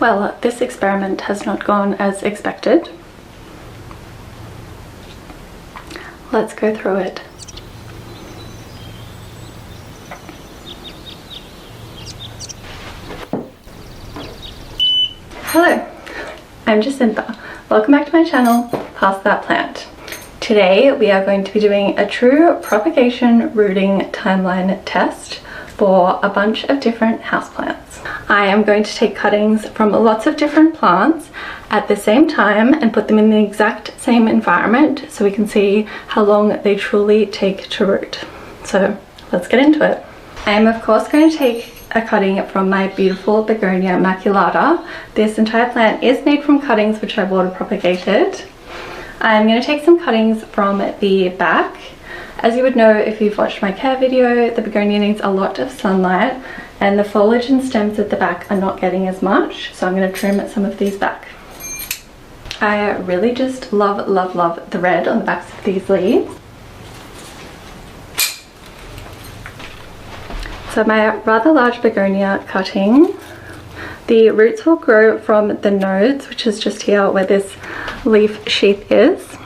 Well, this experiment has not gone as expected. Let's go through it. Hello, I'm Jacinta. Welcome back to my channel, Past That Plant. Today we are going to be doing a true propagation rooting timeline test for a bunch of different houseplants. I am going to take cuttings from lots of different plants at the same time and put them in the exact same environment so we can see how long they truly take to root. So let's get into it. I am of course going to take a cutting from my beautiful Begonia Maculata. This entire plant is made from cuttings which I've water propagated. I'm going to take some cuttings from the back. As you would know if you've watched my care video, the begonia needs a lot of sunlight and the foliage and stems at the back are not getting as much, so I'm going to trim some of these back. I really just love the red on the backs of these leaves. So my rather large begonia cutting, the roots will grow from the nodes, which is just here where this leaf sheath is.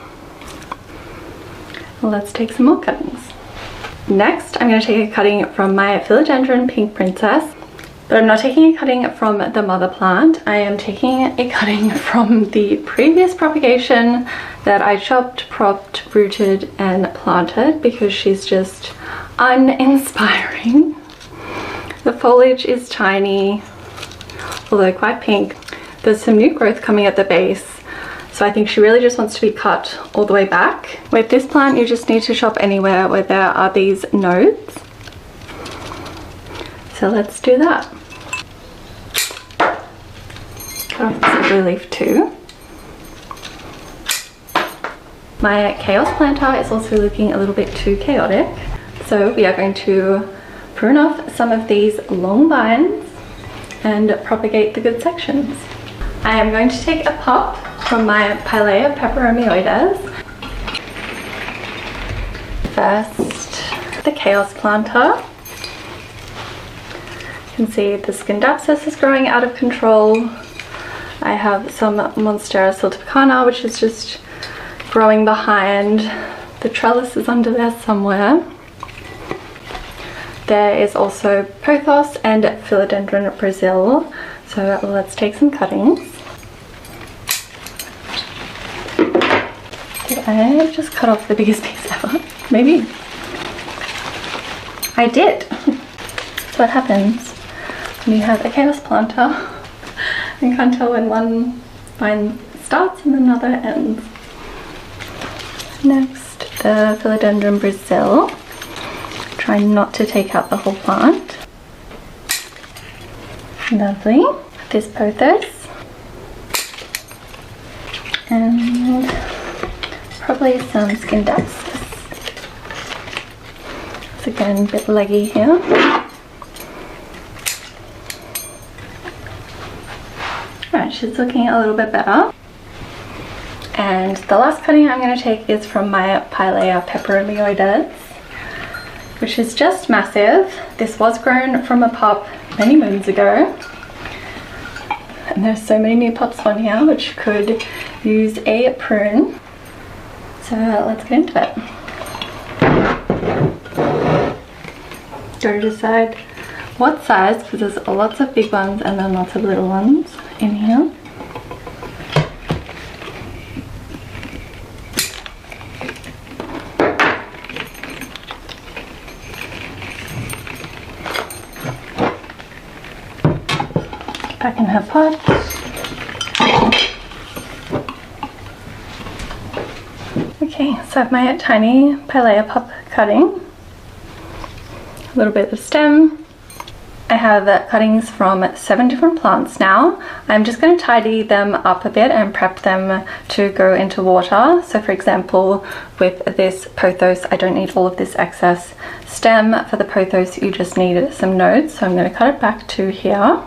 Let's take some more cuttings. Next, I'm going to take a cutting from my Philodendron Pink Princess, but I'm not taking a cutting from the mother plant. I am taking a cutting from the previous propagation that I chopped, propped, rooted, and planted because she's just uninspiring. The foliage is tiny, although quite pink. There's some new growth coming at the base, so I think she really just wants to be cut all the way back. With this plant, you just need to chop anywhere where there are these nodes. So let's do that. Cut off this blue leaf too. My chaos planter is also looking a little bit too chaotic, so we are going to prune off some of these long vines and propagate the good sections. I am going to take a pop from my Pilea peperomioides. First, the chaos planter. You can see the Scindapsus is growing out of control. I have some Monstera siltepecana, which is just growing behind. The trellis is under there somewhere. There is also Pothos and Philodendron Brasil. So let's take some cuttings. Did I just cut off the biggest piece ever? Maybe. I did. That's what happens when you have a chaos planter. You can't tell when one vine starts and another ends. Next, the Philodendron Brasil. Try not to take out the whole plant. Lovely. This Pothos. And probably some Scindapsus. It's again a bit leggy here. Alright, she's looking a little bit better. And the last cutting I'm going to take is from my Pilea peperomioides, which is just massive. This was grown from a pop many moons ago. And there's so many new pops on here which could use a prune. So let's get into it. Gotta decide what size because there's lots of big ones and then lots of little ones in here. Back in her pot. Okay, so I have my tiny Pilea pop cutting. A little bit of stem. I have cuttings from 7 different plants now. I'm just going to tidy them up a bit and prep them to go into water. So for example, with this Pothos, I don't need all of this excess stem. For the Pothos, you just need some nodes. So I'm going to cut it back to here.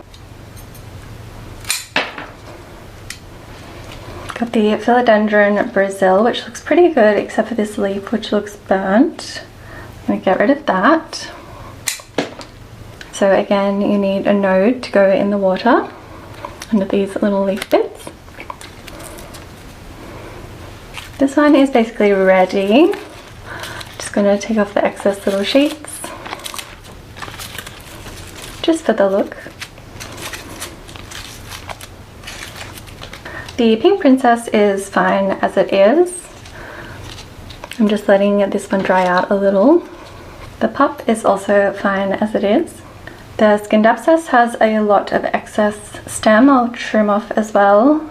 Got the Philodendron Brasil, which looks pretty good except for this leaf which looks burnt. I'm going to get rid of that. So again, you need a node to go in the water. under these little leaf bits. This one is basically ready. Just going to take off the excess little sheets, just for the look. The Pink Princess is fine as it is. I'm just letting this one dry out a little. The pup is also fine as it is. The Scindapsus has a lot of excess stem. I'll trim off as well.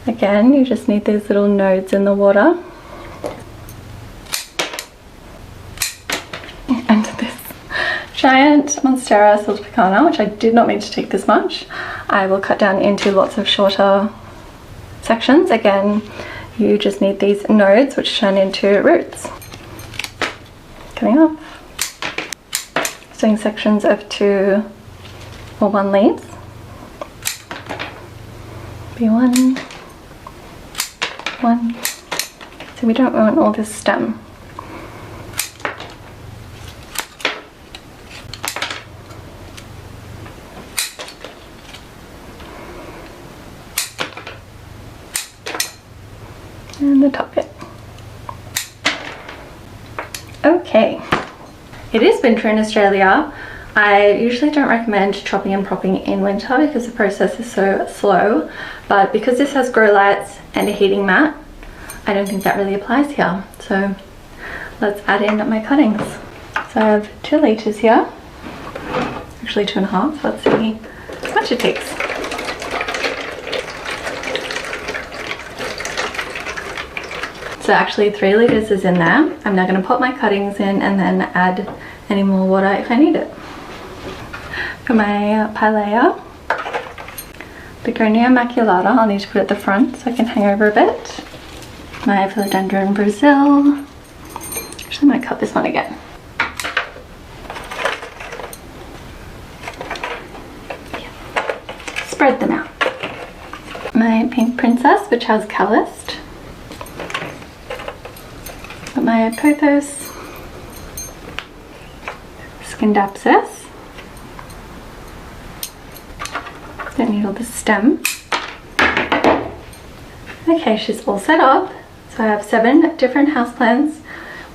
Again, you just need these little nodes in the water. And this giant Monstera siltepecana, which I did not mean to take this much, I will cut down into lots of shorter sections. Again, you just need these nodes which turn into roots. Cutting off. Doing sections of 2 or 1 leaves. Be 1, 1. So we don't want all this stem. And the top bit. Okay. It is winter in Australia. I usually don't recommend chopping and propping in winter because the process is so slow, but because this has grow lights and a heating mat, I don't think that really applies here. So let's add in my cuttings. So I have 2 liters here, actually 2.5. Let's see how much it takes. So actually 3 liters is in there. I'm now going to put my cuttings in and then add any more water if I need it. For my Pilea, Begonia Maculata, I'll need to put it at the front so I can hang over a bit. My Philodendron Brasil. Actually, I might cut this one again. Spread them out. My Pink Princess, which has calloused. My Pothos, Scindapsus. Don't need all the stem. Okay, she's all set up. So I have 7 different houseplants,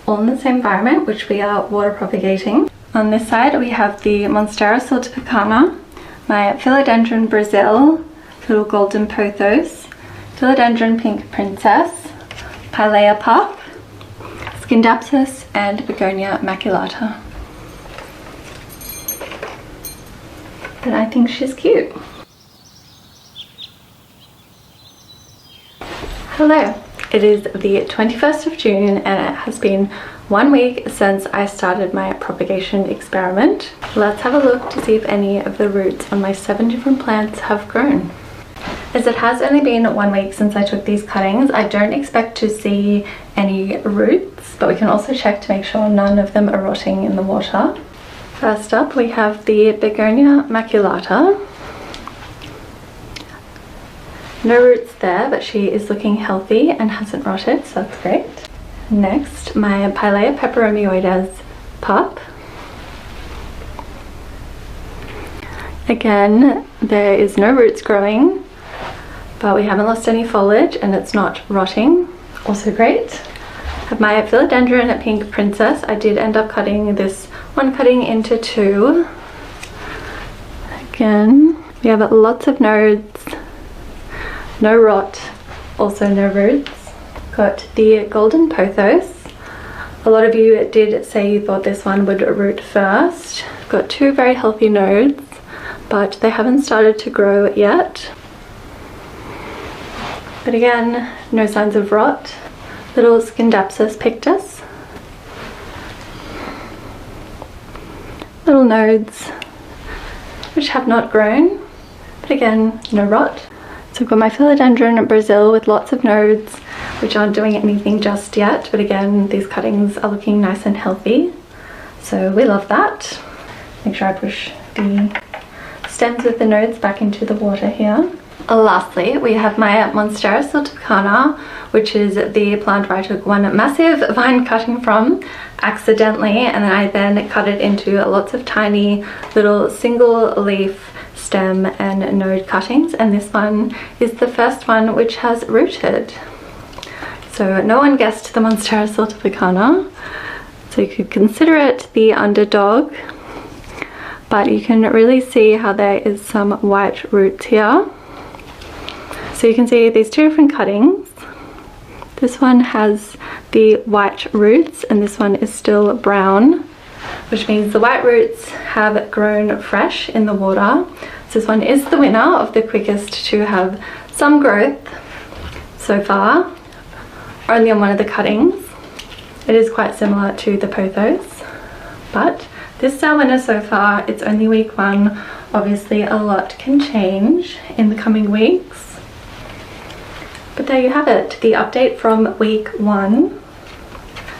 all in the same environment, which we are water propagating. On this side, we have the Monstera siltepecana, my Philodendron Brasil, little golden pothos, Philodendron Pink Princess, Pilea pup, Scindapsus, and Begonia Maculata. But I think she's cute. Hello, it is the 21st of June and it has been 1 week since I started my propagation experiment. Let's have a look to see if any of the roots on my 7 different plants have grown. As it has only been 1 week since I took these cuttings, I don't expect to see any roots, but we can also check to make sure none of them are rotting in the water. First up, we have the Begonia Maculata. No roots there, but she is looking healthy and hasn't rotted, so that's great. Next, my Pilea peperomioides pup. Again, there is no roots growing, but we haven't lost any foliage and it's not rotting. Also great. Have my Philodendron Pink Princess. I did end up cutting this one cutting into 2. Again, we have lots of nodes, no rot, also no roots. Got the golden pothos. A lot of you did say you thought this one would root first. Got 2 very healthy nodes, but they haven't started to grow yet. But again, no signs of rot. Little Scindapsus pictus. Little nodes which have not grown, but again, no rot. So I've got my Philodendron Brasil with lots of nodes which aren't doing anything just yet, but again, these cuttings are looking nice and healthy. So we love that. Make sure I push the stems with the nodes back into the water here. Lastly, we have my Monstera siltepecana, which is the plant where I took one massive vine cutting from accidentally, and then I cut it into lots of tiny little single leaf stem and node cuttings, and this one is the first one which has rooted. So no one guessed the Monstera siltepecana, so you could consider it the underdog, but you can really see how there is some white roots here. So you can see these two different cuttings. This one has the white roots and this one is still brown, which means the white roots have grown fresh in the water. So this one is the winner of the quickest to have some growth so far, only on one of the cuttings. It is quite similar to the Pothos, but this is our winner so far. It's only week 1. Obviously a lot can change in the coming weeks. But there you have it, the update from week 1.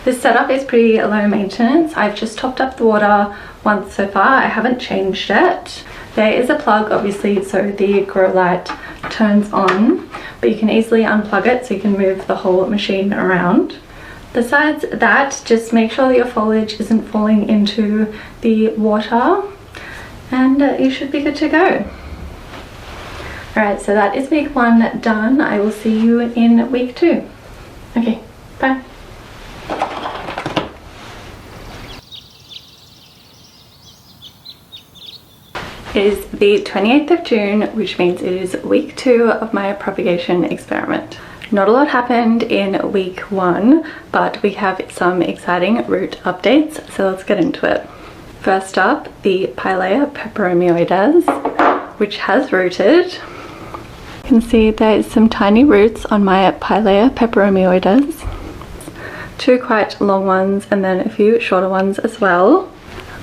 This setup is pretty low maintenance. I've just topped up the water once so far. I haven't changed it. There is a plug obviously so the grow light turns on, but you can easily unplug it so you can move the whole machine around. Besides that, just make sure that your foliage isn't falling into the water and you should be good to go. Alright, so that is week 1 done. I will see you in week 2. Okay, bye. It is the 28th of June, which means it is week 2 of my propagation experiment. Not a lot happened in week 1, but we have some exciting root updates, so let's get into it. First up, the Pilea peperomioides, which has rooted. You can see there is some tiny roots on my Pilea peperomioides. 2 quite long ones and then a few shorter ones as well.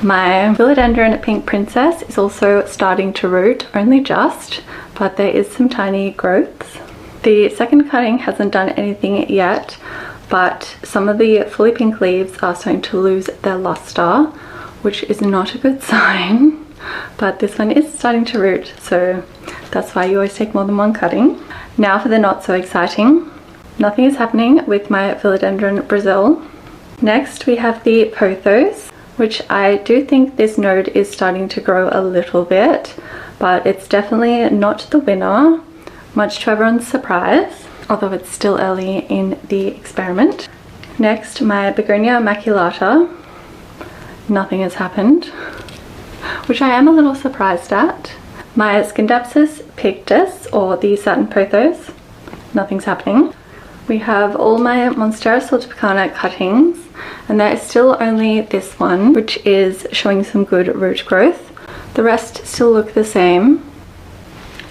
My Philodendron Pink Princess is also starting to root, only just, but there is some tiny growths. The second cutting hasn't done anything yet, but some of the fully pink leaves are starting to lose their luster, which is not a good sign. But this one is starting to root, so that's why you always take more than one cutting. Now for the not so exciting. Nothing is happening with my Philodendron Brasil. Next we have the Pothos, which I do think this node is starting to grow a little bit, but it's definitely not the winner, much to everyone's surprise, although it's still early in the experiment. Next, my Begonia Maculata. Nothing has happened, which I am a little surprised at. My Scindapsus pictus, or the satin pothos, nothing's happening. We have all my Monstera siltepecana cuttings, and there is still only this one, which is showing some good root growth. The rest still look the same.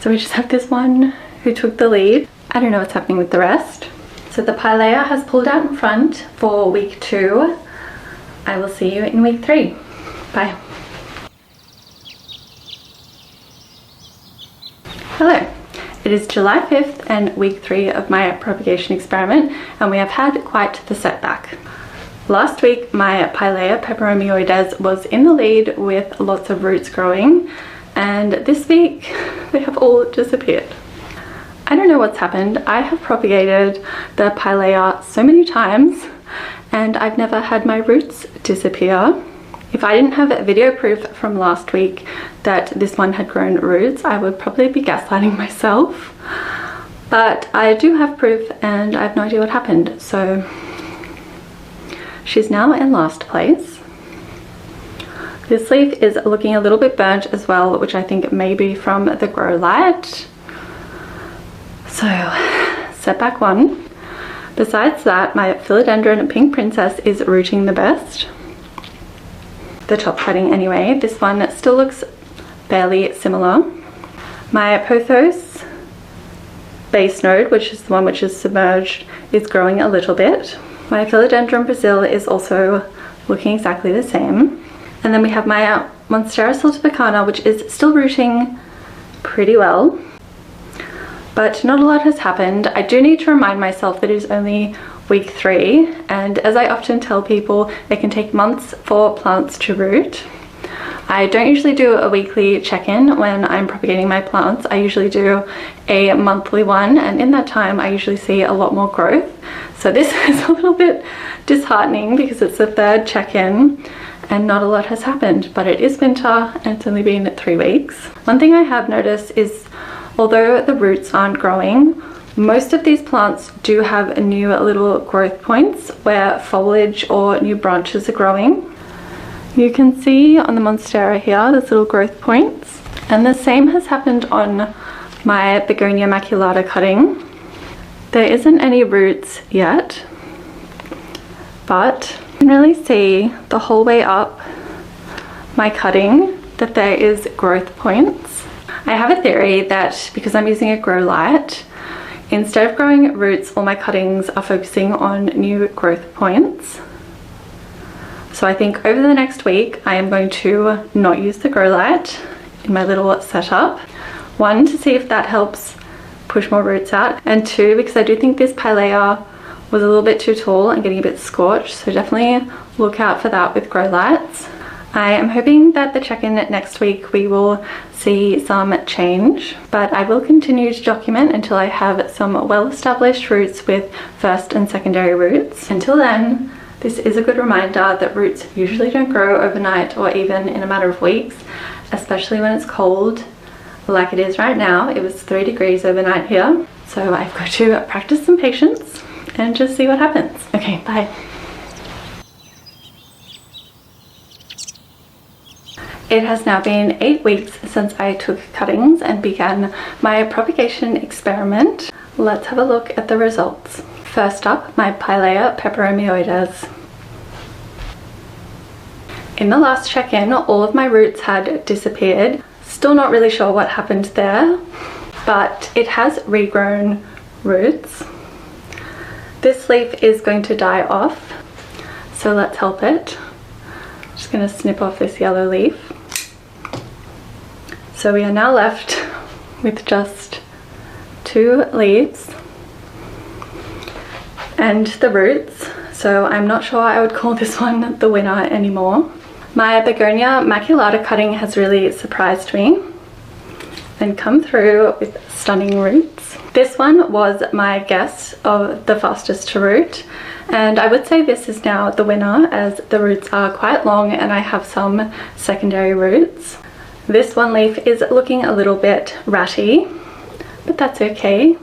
So we just have this one who took the lead. I don't know what's happening with the rest. So the Pilea has pulled out in front for week 2. I will see you in week 3. Bye. Hello. It is July 5th and week 3 of my propagation experiment, and we have had quite the setback. Last week my Pilea peperomioides was in the lead with lots of roots growing, and this week they have all disappeared. I don't know what's happened. I have propagated the Pilea so many times and I've never had my roots disappear. If I didn't have video proof from last week that this one had grown roots, I would probably be gaslighting myself. But I do have proof and I have no idea what happened. So she's now in last place. This leaf is looking a little bit burnt as well, which I think may be from the grow light. So, setback 1. Besides that, my Philodendron Pink Princess is rooting the best. The top cutting anyway. This one still looks fairly similar. My Pothos base node, which is the one which is submerged, is growing a little bit. My Philodendron Brasil is also looking exactly the same. And then we have my Monstera siltepecana, which is still rooting pretty well. But not a lot has happened. I do need to remind myself that it is only week 3, and as I often tell people, it can take months for plants to root. I don't usually do a weekly check-in when I'm propagating my plants. I usually do a monthly one, and in that time I usually see a lot more growth. So this is a little bit disheartening because it's the 3rd check-in and not a lot has happened, but it is winter and it's only been 3 weeks. One thing I have noticed is, although the roots aren't growing, most of these plants do have new little growth points where foliage or new branches are growing. You can see on the Monstera here, there's little growth points, and the same has happened on my Begonia Maculata cutting. There isn't any roots yet, but you can really see the whole way up my cutting that there is growth points. I have a theory that because I'm using a grow light, instead of growing roots, all my cuttings are focusing on new growth points. So I think over the next week I am going to not use the grow light in my little setup. 1, to see if that helps push more roots out, and 2, because I do think this Pilea was a little bit too tall and getting a bit scorched, so definitely look out for that with grow lights. I am hoping that the check-in next week we will see some change, but I will continue to document until I have some well-established roots with first and secondary roots. Until then, this is a good reminder that roots usually don't grow overnight or even in a matter of weeks, especially when it's cold like it is right now. It was 3 degrees overnight here, so I've got to practice some patience and just see what happens. Okay, bye. It has now been 8 weeks since I took cuttings and began my propagation experiment. Let's have a look at the results. First up, my Pilea peperomioides. In the last check-in, all of my roots had disappeared. Still not really sure what happened there, but it has regrown roots. This leaf is going to die off, so let's help it. Just going to snip off this yellow leaf. So we are now left with just 2 leaves and the roots, so I'm not sure I would call this one the winner anymore. My Begonia Maculata cutting has really surprised me and come through with stunning roots. This one was my guess of the fastest to root, and I would say this is now the winner as the roots are quite long and I have some secondary roots. This one leaf is looking a little bit ratty, but that's okay. You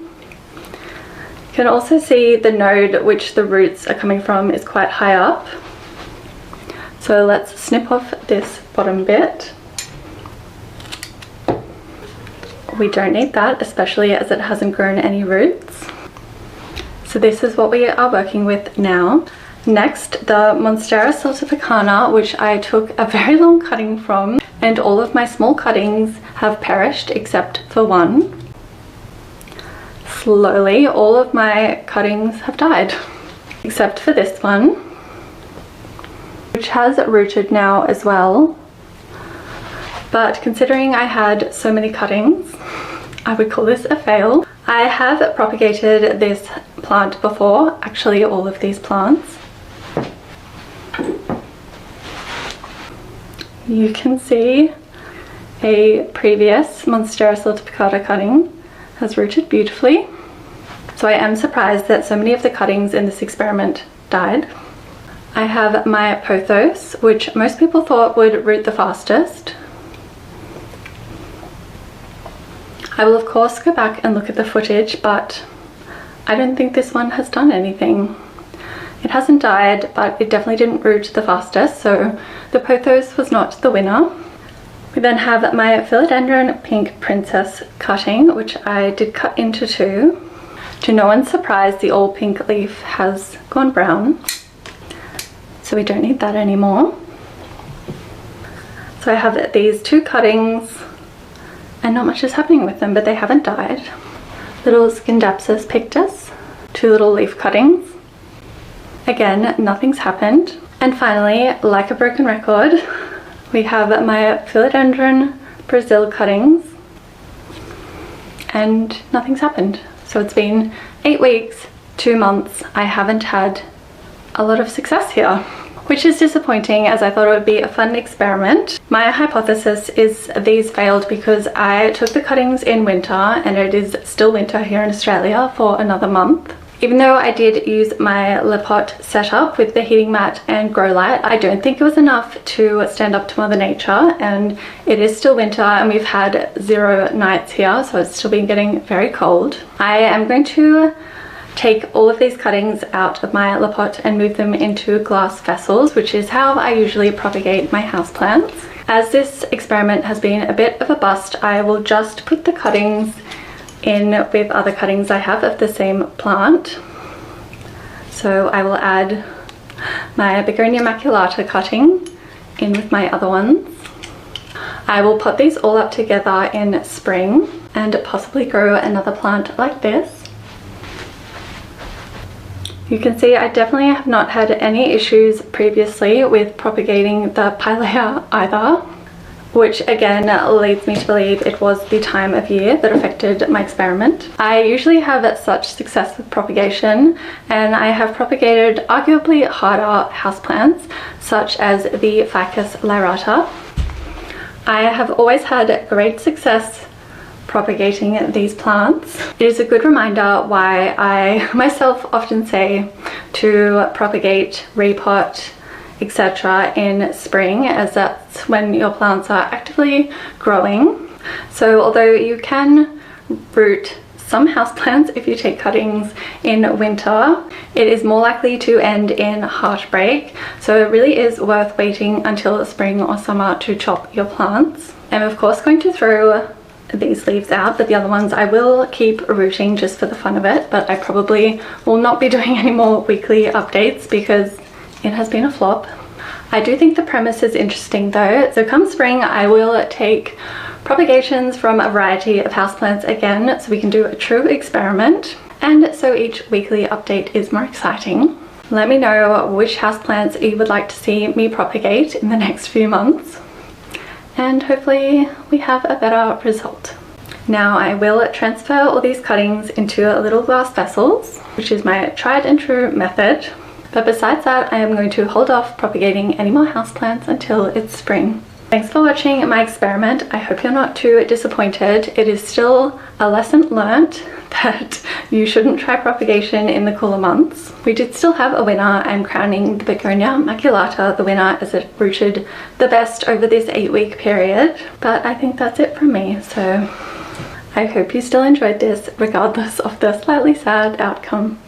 can also see the node which the roots are coming from is quite high up. So let's snip off this bottom bit. We don't need that, especially as it hasn't grown any roots. So this is what we are working with now. Next, the Monstera siltepecana, which I took a very long cutting from, and all of my small cuttings have perished except for one. Slowly, all of my cuttings have died, except for this one, which has rooted now as well. But considering I had so many cuttings, I would call this a fail. I have propagated this plant before, actually all of these plants. You can see a previous Monstera siltepecana cutting has rooted beautifully. So I am surprised that so many of the cuttings in this experiment died. I have my Pothos, which most people thought would root the fastest. I will of course go back and look at the footage, but I don't think this one has done anything. It hasn't died, but it definitely didn't root the fastest, so the Pothos was not the winner. We then have my Philodendron Pink Princess cutting, which I did cut into 2. To no one's surprise, the all pink leaf has gone brown, so we don't need that anymore. So I have these 2 cuttings, and not much is happening with them, but they haven't died. Little Scindapsus pictus, 2 little leaf cuttings. Again, nothing's happened. And finally, like a broken record, we have my Philodendron Brasil cuttings, and nothing's happened. So it's been 8 weeks, 2 months. I haven't had a lot of success here, which is disappointing as I thought it would be a fun experiment. My hypothesis is these failed because I took the cuttings in winter and it is still winter here in Australia for another month. Even though I did use my Le Pot setup with the heating mat and grow light, I don't think it was enough to stand up to Mother Nature, and it is still winter and we've had 0 nights here, so it's still been getting very cold. I am going to take all of these cuttings out of my Le Pot and move them into glass vessels, which is how I usually propagate my houseplants. As this experiment has been a bit of a bust, I will just put the cuttings in with other cuttings I have of the same plant. So I will add my Begonia Maculata cutting in with my other ones. I will pot these all up together in spring and possibly grow another plant like this. You can see I definitely have not had any issues previously with propagating the Pilea either, which again leads me to believe it was the time of year that affected my experiment. I usually have such success with propagation, and I have propagated arguably harder houseplants such as the Ficus lyrata. I have always had great success propagating these plants. It is a good reminder why I myself often say to propagate, repot, etc. in spring, as that's when your plants are actively growing. So although you can root some houseplants if you take cuttings in winter, it is more likely to end in heartbreak. So it really is worth waiting until spring or summer to chop your plants. I'm of course going to throw these leaves out, but the other ones I will keep rooting just for the fun of it, but I probably will not be doing any more weekly updates because it has been a flop. I do think the premise is interesting though, so come spring I will take propagations from a variety of houseplants again so we can do a true experiment, and so each weekly update is more exciting. Let me know which houseplants you would like to see me propagate in the next few months, and hopefully we have a better result. Now I will transfer all these cuttings into little glass vessels, which is my tried and true method. But besides that, I am going to hold off propagating any more houseplants until it's spring. Thanks for watching my experiment. I hope you're not too disappointed. It is still a lesson learnt that you shouldn't try propagation in the cooler months. We did still have a winner. I'm crowning the Begonia Maculata the winner as it rooted the best over this 8-week period. But I think that's it from me. So I hope you still enjoyed this regardless of the slightly sad outcome.